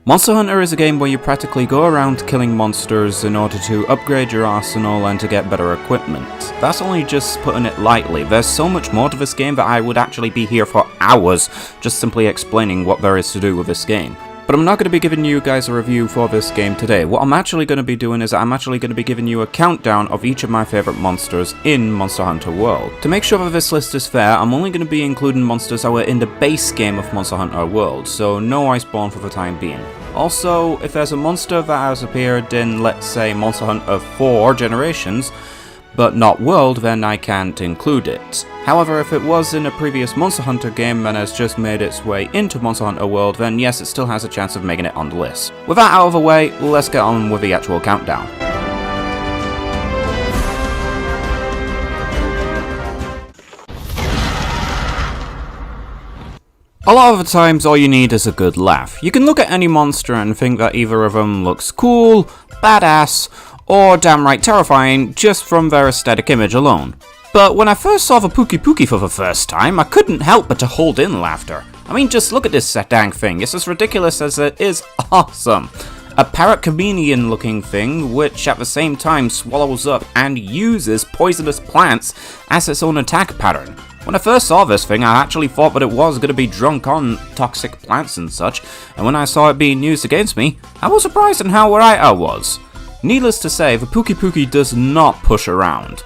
Monster Hunter is a game where you practically go around killing monsters in order to upgrade your arsenal and to get better equipment. That's only just putting it lightly. There's so much more to this game that I would actually be here for hours just simply explaining what there is to do with this game. But I'm not going to be giving you guys a review for this game today. What I'm actually going to be doing is I'm actually going to be giving you a countdown of each of my favourite monsters in Monster Hunter World. To make sure that this list is fair, I'm only going to be including monsters that were in the base game of Monster Hunter World, so no Iceborne for the time being. Also, if there's a monster that has appeared in, let's say, Monster Hunter 4 Generations, but not World, then I can't include it. However, if it was in a previous Monster Hunter game and has just made its way into Monster Hunter World, then yes, it still has a chance of making it on the list. With that out of the way, let's get on with the actual countdown. A lot of the times, all you need is a good laugh. You can look at any monster and think that either of them looks cool, badass, or downright terrifying just from their aesthetic image alone. But when I first saw the Pookie Pookie for the first time, I couldn't help but to hold in laughter. I mean, just look at this dang thing, it's as ridiculous as it is awesome. A parrot chameleon looking thing, which at the same time swallows up and uses poisonous plants as its own attack pattern. When I first saw this thing, I actually thought that it was going to be drunk on toxic plants and such, and when I saw it being used against me, I was surprised in how right I was. Needless to say, the Pookie Pookie does not push around.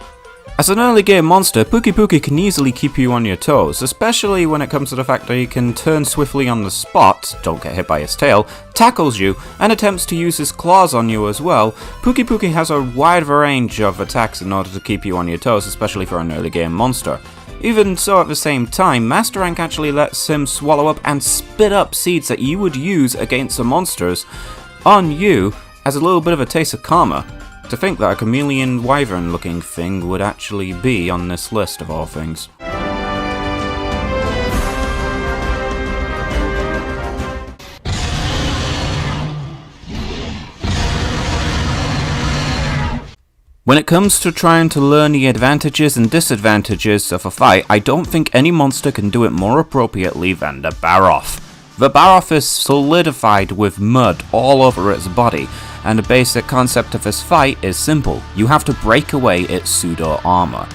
As an early game monster, Pookie Pookie can easily keep you on your toes, especially when it comes to the fact that he can turn swiftly on the spot, don't get hit by his tail, tackles you, and attempts to use his claws on you as well. Pookie Pookie has a wide range of attacks in order to keep you on your toes, especially for an early game monster. Even so, at the same time, Master Rank actually lets him swallow up and spit up seeds that you would use against the monsters on you as a little bit of a taste of karma. To think that a chameleon wyvern looking thing would actually be on this list of all things. When it comes to trying to learn the advantages and disadvantages of a fight, I don't think any monster can do it more appropriately than the Baroff. The Baroff is solidified with mud all over its body, and the basic concept of this fight is simple. You have to break away its pseudo-armor.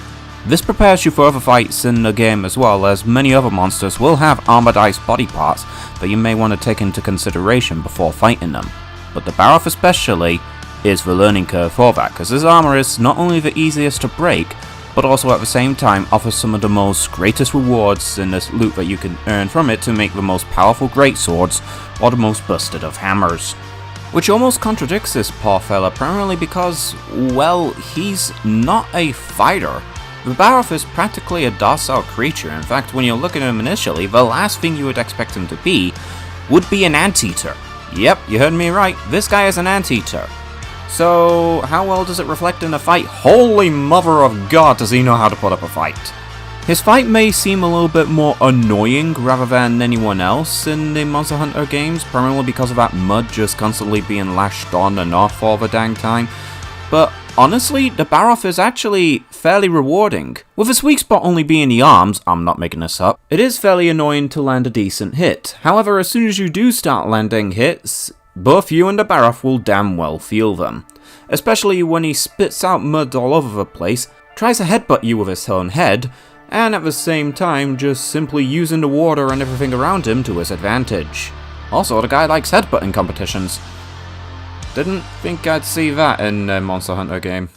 This prepares you for other fights in the game as well, as many other monsters will have armoredized body parts that you may want to take into consideration before fighting them. But the Baroff especially is the learning curve for that, because his armor is not only the easiest to break, but also at the same time offers some of the most greatest rewards in this loot that you can earn from it to make the most powerful greatswords or the most busted of hammers. Which almost contradicts this poor fella, primarily because, well, he's not a fighter. The Baroff is practically a docile creature. In fact, when you look at him initially, the last thing you would expect him to be would be an anteater. Yep, you heard me right, this guy is an anteater. So, how well does it reflect in a fight? Holy mother of God, does he know how to put up a fight. His fight may seem a little bit more annoying rather than anyone else in the Monster Hunter games, primarily because of that mud just constantly being lashed on and off all the dang time. But honestly, the Baroff is actually fairly rewarding. With his weak spot only being the arms, I'm not making this up, it is fairly annoying to land a decent hit. However, as soon as you do start landing hits, both you and the Baroff will damn well feel them. Especially when he spits out mud all over the place, tries to headbutt you with his own head, and at the same time just simply using the water and everything around him to his advantage. Also, the guy likes headbutting competitions. Didn't think I'd see that in a Monster Hunter game.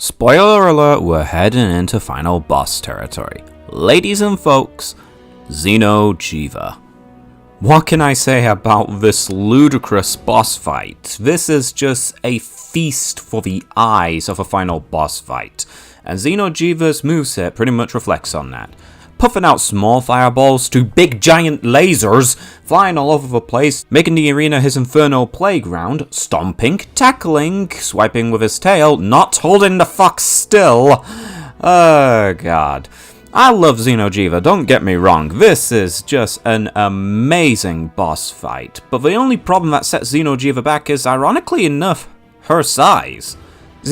Spoiler alert, we're heading into final boss territory. Ladies and folks, Xeno Jiva. What can I say about this ludicrous boss fight? This is just a feast for the eyes of a final boss fight, and Xeno Jiva's moveset pretty much reflects on that. Puffing out small fireballs to big giant lasers, flying all over the place, making the arena his inferno playground, stomping, tackling, swiping with his tail, not holding the fuck still. Oh god. I love Xeno Jiva, don't get me wrong, this is just an amazing boss fight, but the only problem that sets Xeno Jiva back is, ironically enough, her size.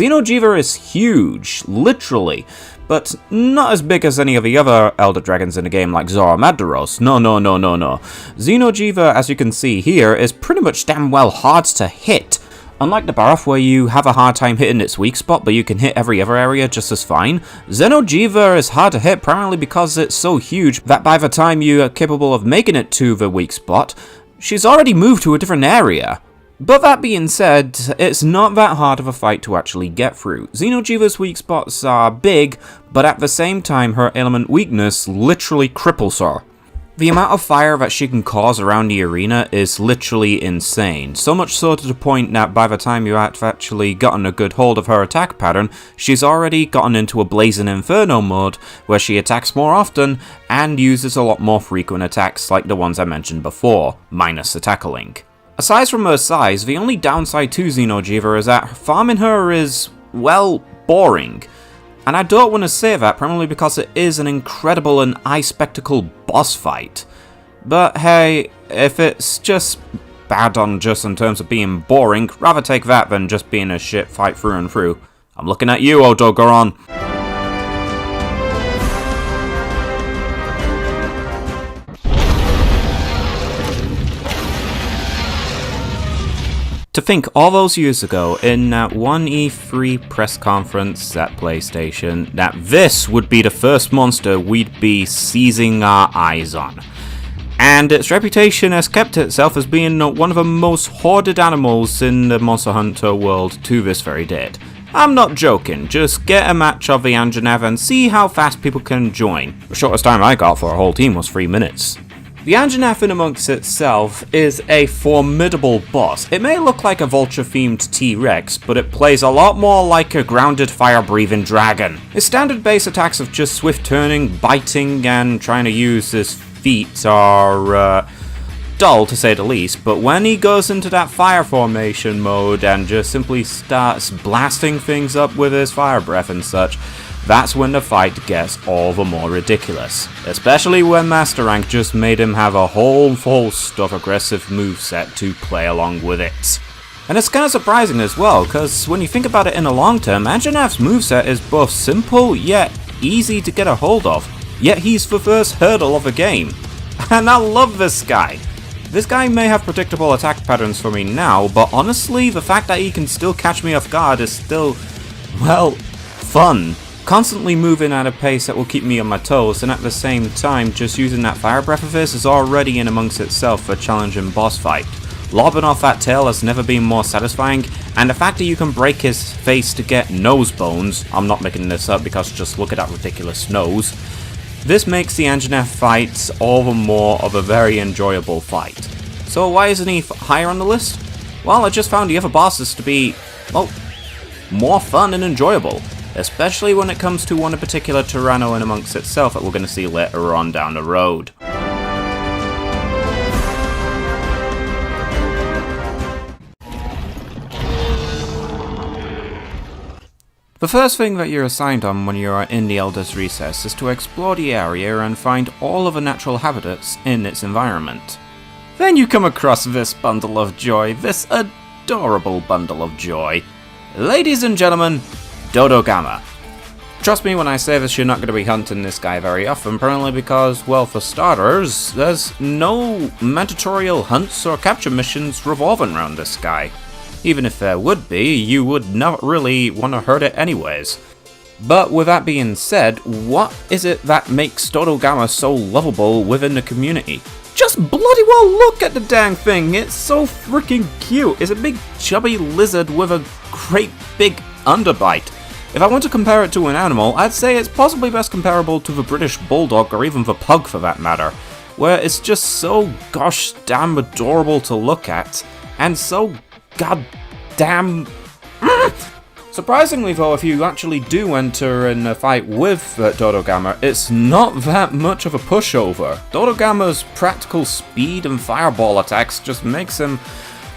Xino'Jiiva is huge, literally, but not as big as any of the other Elder Dragons in the game like Zoromadros. No. Xino'Jiiva, as you can see here, is pretty much damn well hard to hit. Unlike the Baroff, where you have a hard time hitting its weak spot, but you can hit every other area just as fine, Xino'Jiiva is hard to hit primarily because it's so huge that by the time you are capable of making it to the weak spot, she's already moved to a different area. But that being said, it's not that hard of a fight to actually get through. Xino'Jiiva's weak spots are big, but at the same time her element weakness literally cripples her. The amount of fire that she can cause around the arena is literally insane, so much so to the point that by the time you have actually gotten a good hold of her attack pattern, she's already gotten into a Blazing Inferno mode, where she attacks more often and uses a lot more frequent attacks like the ones I mentioned before, minus the tackling. Aside from her size, the only downside to Xino'Jiiva is that farming her is, well, boring. And I don't want to say that primarily because it is an incredible and eye-spectacle boss fight. But hey, if it's just bad on just in terms of being boring, rather take that than just being a shit fight through and through. I'm looking at you, Dodogama. To think all those years ago, in that one E3 press conference at PlayStation, that this would be the first monster we'd be seizing our eyes on. And its reputation has kept itself as being one of the most hoarded animals in the Monster Hunter world to this very date. I'm not joking, just get a match of the Anjanath and see how fast people can join. The shortest time I got for a whole team was 3 minutes. The Anjanath in amongst itself is a formidable boss. It may look like a vulture-themed T-Rex, but it plays a lot more like a grounded fire-breathing dragon. His standard base attacks of just swift turning, biting, and trying to use his feet are dull to say the least, but when he goes into that fire formation mode and just simply starts blasting things up with his fire breath and such, that's when the fight gets all the more ridiculous. Especially when Master Rank just made him have a whole host of aggressive moveset to play along with it. And it's kind of surprising as well, because when you think about it in the long term, Anjanath's moveset is both simple yet easy to get a hold of, yet he's the first hurdle of the game. And I love this guy. This guy may have predictable attack patterns for me now, but honestly, the fact that he can still catch me off guard is still, well, fun. Constantly moving at a pace that will keep me on my toes, and at the same time just using that fire breath of his is already in amongst itself a challenging boss fight. Lobbing off that tail has never been more satisfying, and the fact that you can break his face to get nose bones, I'm not making this up because just look at that ridiculous nose, this makes the Anjanath fight all the more of a very enjoyable fight. So why isn't he higher on the list? Well, I just found the other bosses to be, well, more fun and enjoyable. Especially when it comes to one in particular Tyranno in amongst itself that we're going to see later on down the road. The first thing that you're assigned on when you're in the Elder's Recess is to explore the area and find all of the natural habitats in its environment. Then you come across this bundle of joy, this adorable bundle of joy. Ladies and gentlemen, Dodogama. Trust me when I say this, you're not going to be hunting this guy very often, primarily because, well, for starters, there's no mandatorial hunts or capture missions revolving around this guy. Even if there would be, you would not really want to hurt it anyways. But with that being said, what is it that makes Dodogama so lovable within the community? Just bloody well look at the dang thing, it's so freaking cute. It's a big chubby lizard with a great big underbite. If I want to compare it to an animal, I'd say it's possibly best comparable to the British Bulldog or even the Pug for that matter, where it's just so gosh damn adorable to look at, and so goddamn... Surprisingly though, if you actually do enter in a fight with Dodogama, it's not that much of a pushover. Dodogama's practical speed and fireball attacks just makes him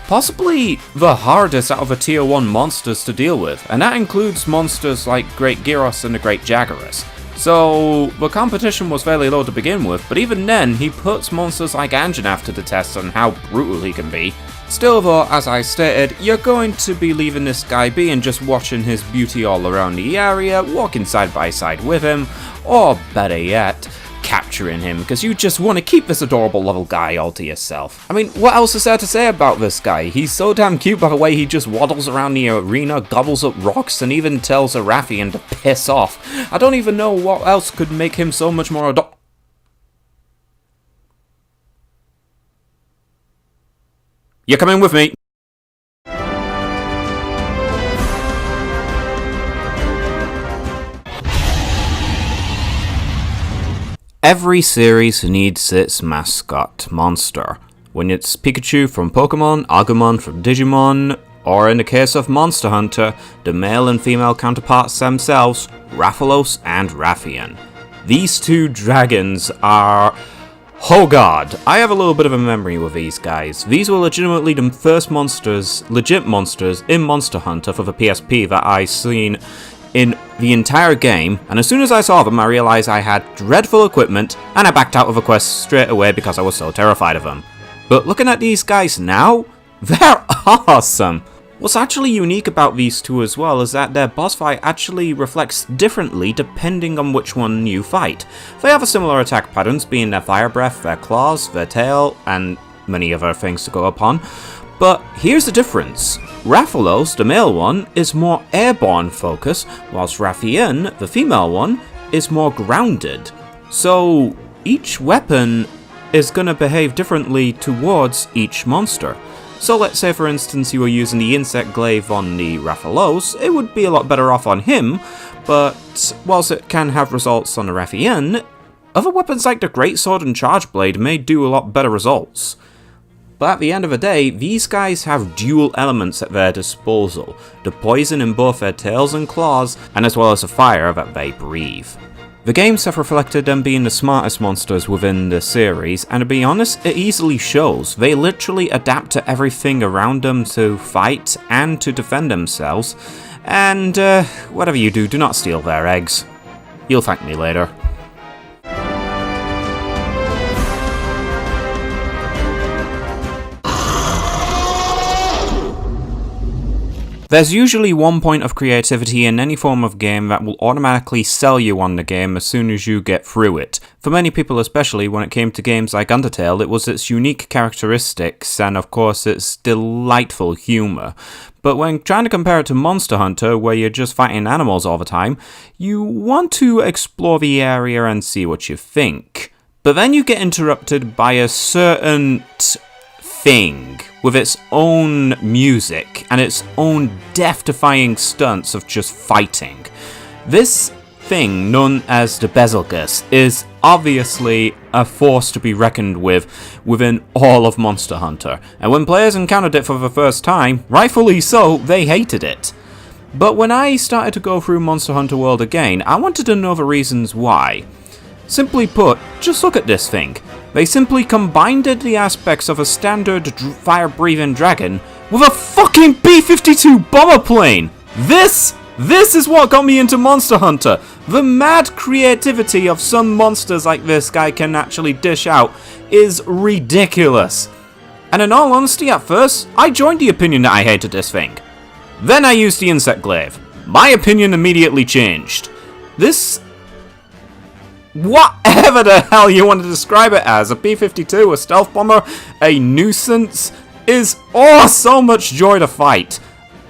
possibly the hardest out of the tier 1 monsters to deal with, and that includes monsters like Great Gyros and the Great Jaggeris. So the competition was fairly low to begin with, but even then he puts monsters like Anjanath to the test on how brutal he can be. Still though, as I stated, you're going to be leaving this guy be and just watching his beauty all around the area, walking side by side with him, or better yet, capturing him, because you just want to keep this adorable little guy all to yourself. I mean, what else is there to say about this guy? He's so damn cute by the way he just waddles around the arena, gobbles up rocks, and even tells a raffian to piss off. I don't even know what else could make him so much more adorable. You're coming with me. Every series needs its mascot monster. When it's Pikachu from Pokémon, Agumon from Digimon, or in the case of Monster Hunter, the male and female counterparts themselves, Raphaelos and Raffian. These two dragons are... oh god, I have a little bit of a memory with these guys. These were legitimately the first legit monsters in Monster Hunter for the PSP that I seen in the entire game, and as soon as I saw them I realised I had dreadful equipment and I backed out of the quest straight away because I was so terrified of them. But looking at these guys now, they're awesome! What's actually unique about these two as well is that their boss fight actually reflects differently depending on which one you fight. They have a similar attack patterns, being their fire breath, their claws, their tail, and many other things to go upon. But here's the difference. Raphaelos, the male one, is more airborne focus, whilst Raffian, the female one, is more grounded. So each weapon is going to behave differently towards each monster. So let's say for instance you were using the insect glaive on the Raphaelos, it would be a lot better off on him, but whilst it can have results on the Raffian, other weapons like the Greatsword and Charge Blade may do a lot better results. But at the end of the day, these guys have dual elements at their disposal, the poison in both their tails and claws, and as well as the fire that they breathe. The games have reflected them being the smartest monsters within the series, and to be honest, it easily shows. They literally adapt to everything around them to fight and to defend themselves, and whatever you do, do not steal their eggs. You'll thank me later. There's usually one point of creativity in any form of game that will automatically sell you on the game as soon as you get through it. For many people, especially when it came to games like Undertale, it was its unique characteristics and of course its delightful humour. But when trying to compare it to Monster Hunter, where you're just fighting animals all the time, you want to explore the area and see what you think. But then you get interrupted by a certain thing with its own music and its own death-defying stunts of just fighting. This thing, known as the Bazelgeuse, is obviously a force to be reckoned with within all of Monster Hunter, and when players encountered it for the first time, rightfully so, they hated it. But when I started to go through Monster Hunter World again, I wanted to know the reasons why. Simply put, just look at this thing. They simply combined the aspects of a standard fire-breathing dragon with a fucking B-52 bomber plane! This is what got me into Monster Hunter! The mad creativity of some monsters like this guy can actually dish out is ridiculous. And in all honesty, at first, I joined the opinion that I hated this thing. Then I used the insect glaive. My opinion immediately changed. This... whatever the hell you want to describe it as, a P-52, a stealth bomber, a nuisance, is so much joy to fight.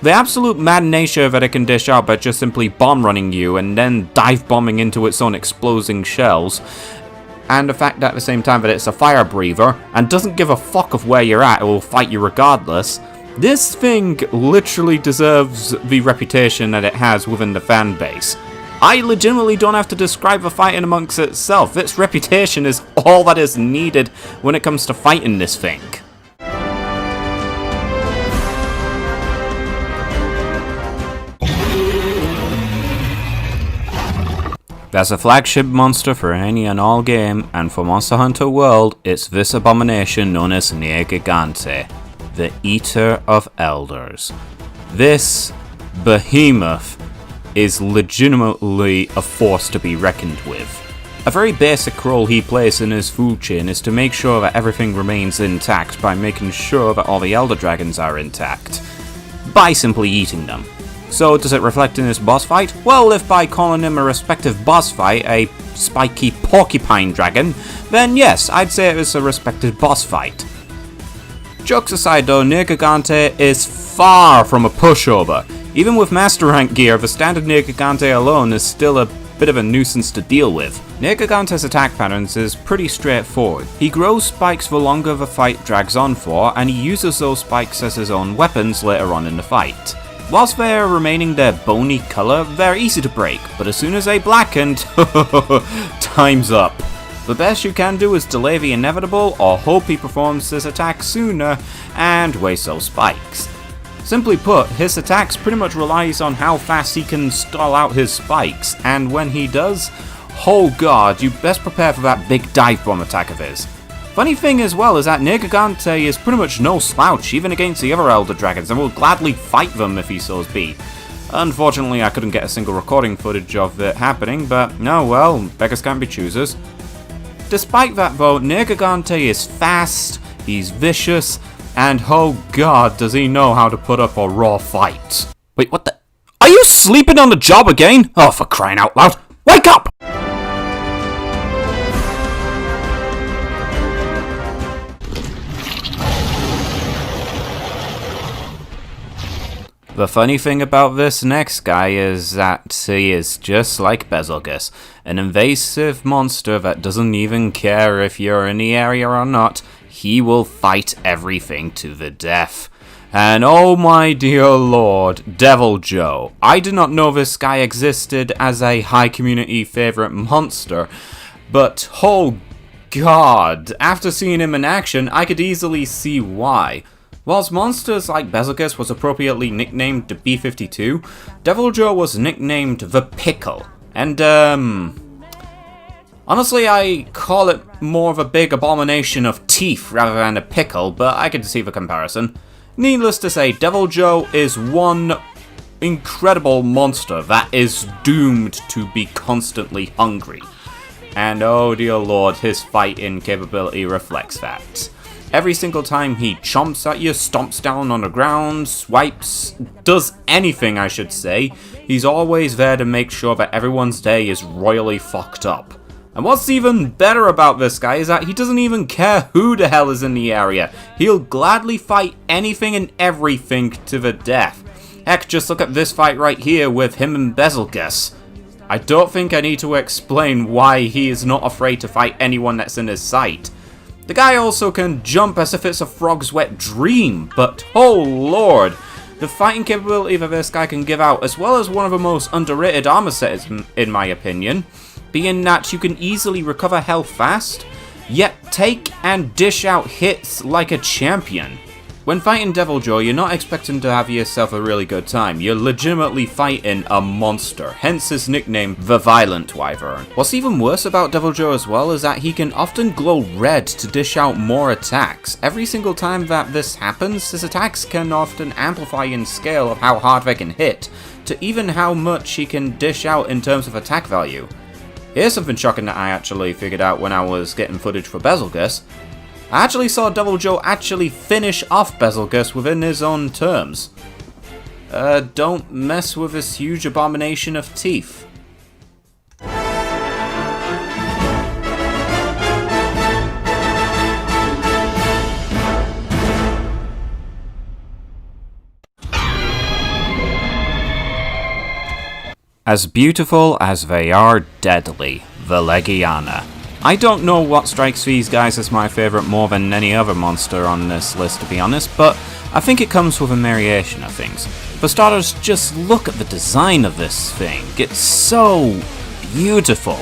The absolute mad nature that it can dish out by just simply bomb running you and then dive bombing into its own exploding shells, and the fact that at the same time that it's a fire breather and doesn't give a fuck of where you're at, it will fight you regardless. This thing literally deserves the reputation that it has within the fan base. I legitimately don't have to describe the fighting amongst itself. Its reputation is all that is needed when it comes to fighting this thing. There's a flagship monster for any and all game, and for Monster Hunter World, it's this abomination known as Gingante, the Eater of Elders. This behemoth is legitimately a force to be reckoned with. A very basic role he plays in his food chain is to make sure that everything remains intact by making sure that all the Elder Dragons are intact, by simply eating them. So does it reflect in his boss fight? Well, if by calling him a respective boss fight a spiky porcupine dragon, then yes, I'd say it was a respected boss fight. Jokes aside though, Gingante is far from a pushover. Even with Master Rank gear, the standard Gingante alone is still a bit of a nuisance to deal with. Gigante's attack patterns is pretty straightforward. He grows spikes the longer the fight drags on for, and he uses those spikes as his own weapons later on in the fight. Whilst they're remaining their bony colour, they're easy to break, but as soon as they blacken, time's up. The best you can do is delay the inevitable or hope he performs his attack sooner and waste those spikes. Simply put, his attacks pretty much relies on how fast he can stall out his spikes, and when he does, oh god, you best prepare for that big dive bomb attack of his. Funny thing as well is that Gigante is pretty much no slouch even against the other Elder Dragons and will gladly fight them if he so's be. Unfortunately, I couldn't get a single recording footage of it happening, but no, well, beggars can't be choosers. Despite that though, Gigante is fast, he's vicious, and oh god, does he know how to put up a raw fight. Wait, what the? Are you sleeping on the job again? Oh, for crying out loud, wake up! The funny thing about this next guy is that he is just like Bazelgeuse, an invasive monster that doesn't even care if you're in the area or not. He will fight everything to the death. And oh my dear lord, Devil Joe. I did not know this guy existed as a high community favourite monster, but oh god, after seeing him in action, I could easily see why. Whilst monsters like Bazelgeuse was appropriately nicknamed the B-52, Devil Joe was nicknamed the Pickle, and honestly, I call it more of a big abomination of teeth rather than a pickle, but I can see the comparison. Needless to say, Devil Joe is one incredible monster that is doomed to be constantly hungry. And oh dear lord, his fighting capability reflects that. Every single time he chomps at you, stomps down on the ground, swipes, does anything I should say, he's always there to make sure that everyone's day is royally fucked up. And what's even better about this guy is that he doesn't even care who the hell is in the area. He'll gladly fight anything and everything to the death. Heck, just look at this fight right here with him and Bazelgeuse. I don't think I need to explain why he is not afraid to fight anyone that's in his sight. The guy also can jump as if it's a frog's wet dream, but oh lord, the fighting capability that this guy can give out, as well as one of the most underrated armor sets in my opinion, being that you can easily recover health fast, yet take and dish out hits like a champion. When fighting Devil Joe, you're not expecting to have yourself a really good time, you're legitimately fighting a monster, hence his nickname, the Violent Wyvern. What's even worse about Devil Joe as well is that he can often glow red to dish out more attacks. Every single time that this happens, his attacks can often amplify in scale of how hard they can hit, to even how much he can dish out in terms of attack value. Here's something shocking that I actually figured out when I was getting footage for Bazelgeuse. I actually saw Devil Joe actually finish off Bazelgeuse within his own terms. Don't mess with this huge abomination of teeth. As beautiful as they are deadly, the Legianna. I don't know what strikes these guys as my favourite more than any other monster on this list to be honest, but I think it comes with a variation of things. For starters, just look at the design of this thing, it's so beautiful.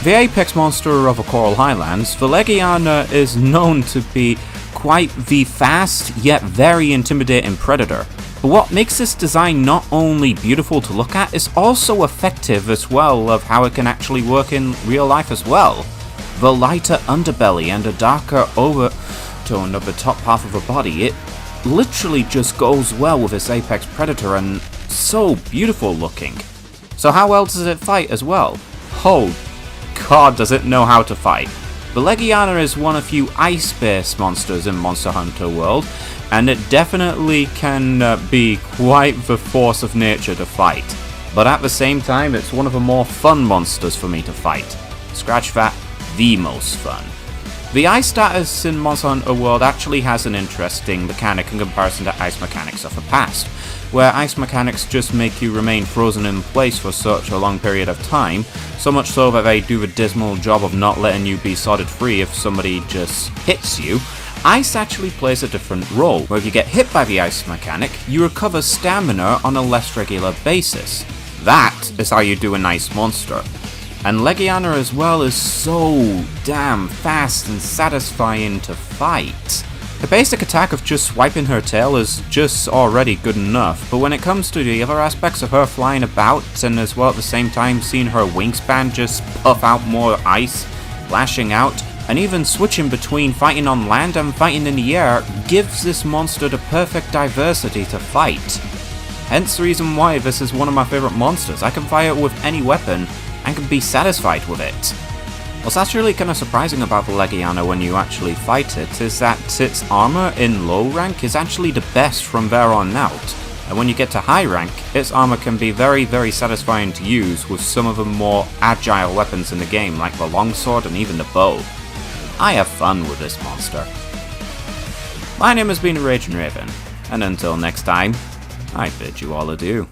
The apex monster of the Coral Highlands, the Legianna is known to be quite the fast yet very intimidating predator. But what makes this design not only beautiful to look at, is also effective as well of how it can actually work in real life as well. The lighter underbelly and a darker overtone of the top half of the body, it literally just goes well with this apex predator and so beautiful looking. So how well does it fight as well? Oh god does it know how to fight. The Legianna is one of few ice-based monsters in Monster Hunter World, and it definitely can be quite the force of nature to fight. But at the same time, it's one of the more fun monsters for me to fight. Scratch that, the most fun. The ice status in Monster Hunter World actually has an interesting mechanic in comparison to ice mechanics of the past, where ice mechanics just make you remain frozen in place for such a long period of time, so much so that they do the dismal job of not letting you be sorted free if somebody just hits you. Ice actually plays a different role, where if you get hit by the ice mechanic, you recover stamina on a less regular basis. That is how you do an ice monster. And Legianna as well is so damn fast and satisfying to fight. The basic attack of just swiping her tail is just already good enough, but when it comes to the other aspects of her flying about, and as well at the same time seeing her wingspan just puff out more ice, lashing out, and even switching between fighting on land and fighting in the air, gives this monster the perfect diversity to fight. Hence the reason why this is one of my favourite monsters. I can fight it with any weapon, and can be satisfied with it. What's actually kind of surprising about the Legianna when you actually fight it is that its armor in low rank is actually the best from there on out, and when you get to high rank, its armor can be very, very satisfying to use with some of the more agile weapons in the game, like the longsword and even the bow. I have fun with this monster. My name has been Raging Raven, and until next time, I bid you all adieu.